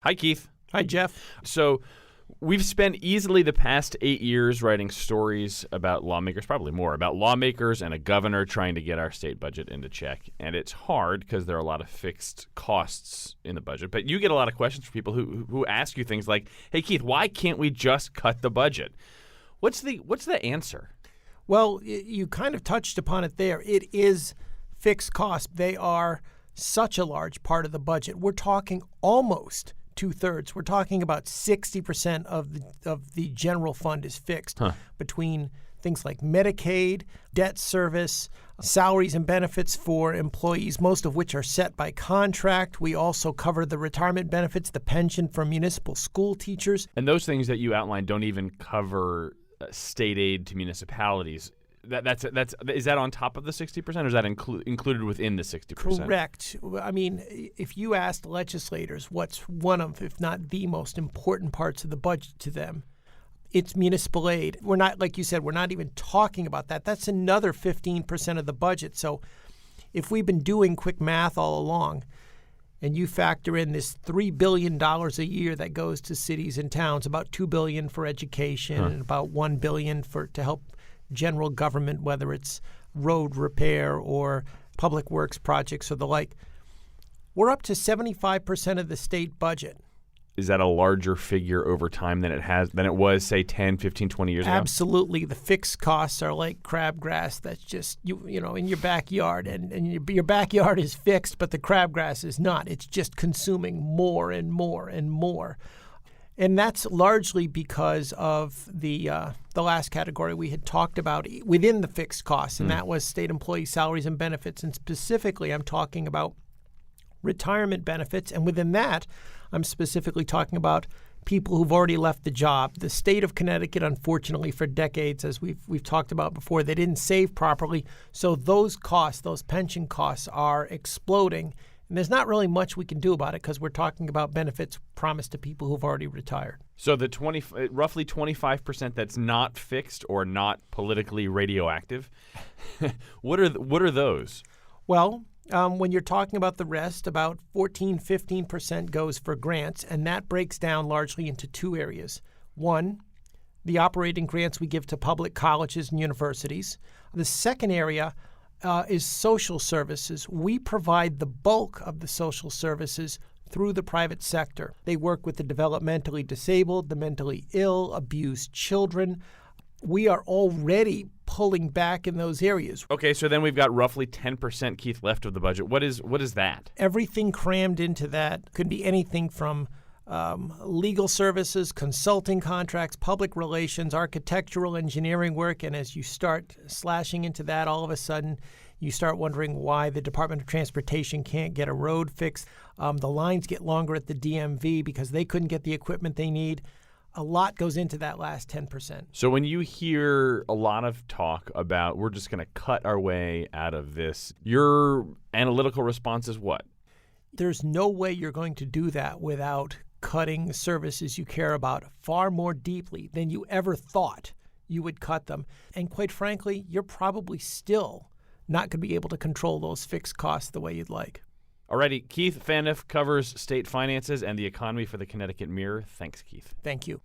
Hi, Keith. Hi, Jeff. So we've spent easily the past 8 years writing stories about lawmakers, probably more, about lawmakers and a governor trying to get our state budget into check. And it's hard because there are a lot of fixed costs in the budget. But you get a lot of questions from people who ask you things like, hey, Keith, why can't we just cut the budget? What's the answer? Well, you kind of touched upon it there. It is fixed costs. They are such a large part of the budget. We're talking almost two-thirds. We're talking about 60% of the general fund is fixed between things like Medicaid, debt service, salaries and benefits for employees, most of which are set by contract. We also cover the retirement benefits, the pension for municipal school teachers. And those things that you outlined don't even cover state aid to municipalities. Is that on top of the 60%, or is that included within the 60%? Correct. I mean, if you asked legislators what's one of, if not the most important parts of the budget to them, it's municipal aid. We're not, like you said, we're not even talking about that. That's another 15% of the budget. So if we've been doing quick math all along, and you factor in this $3 billion a year that goes to cities and towns, about $2 billion for education, and about $1 billion to help general government, whether it's road repair or public works projects or the like, we're up to 75% of the state budget. Is that a larger figure over time than it was, say, 10, 15, 20 years ago? Absolutely. The fixed costs are like crabgrass that's just you know in your backyard, and your backyard is fixed, but the crabgrass is not. It's just consuming more and more and more. And that's largely because of the last category we had talked about within the fixed costs, and that was state employee salaries and benefits. And specifically, I'm talking about retirement benefits. And within that, I'm specifically talking about people who've already left the job. The state of Connecticut, unfortunately, for decades, as we've talked about before, they didn't save properly. So those costs, those pension costs, are exploding. And there's not really much we can do about it because we're talking about benefits promised to people who've already retired. So the roughly 25% that's not fixed or not politically radioactive, what are those? Well, when you're talking about the rest, about 15% goes for grants, and that breaks down largely into two areas. One, the operating grants we give to public colleges and universities. The second area is social services. We provide the bulk of the social services through the private sector. They work with the developmentally disabled, the mentally ill, abused children. We are already pulling back in those areas. Okay, so then we've got roughly 10%, Keith, left of the budget. What is that? Everything crammed into that could be anything from legal services, consulting contracts, public relations, architectural engineering work. And as you start slashing into that, all of a sudden you start wondering why the Department of Transportation can't get a road fixed. The lines get longer at the DMV because they couldn't get the equipment they need. A lot goes into that last 10%. So when you hear a lot of talk about we're just going to cut our way out of this, your analytical response is what? There's no way you're going to do that without cutting services you care about far more deeply than you ever thought you would cut them. And quite frankly, you're probably still not going to be able to control those fixed costs the way you'd like. Alrighty, Keith Phaneuf covers state finances and the economy for the Connecticut Mirror. Thanks, Keith. Thank you.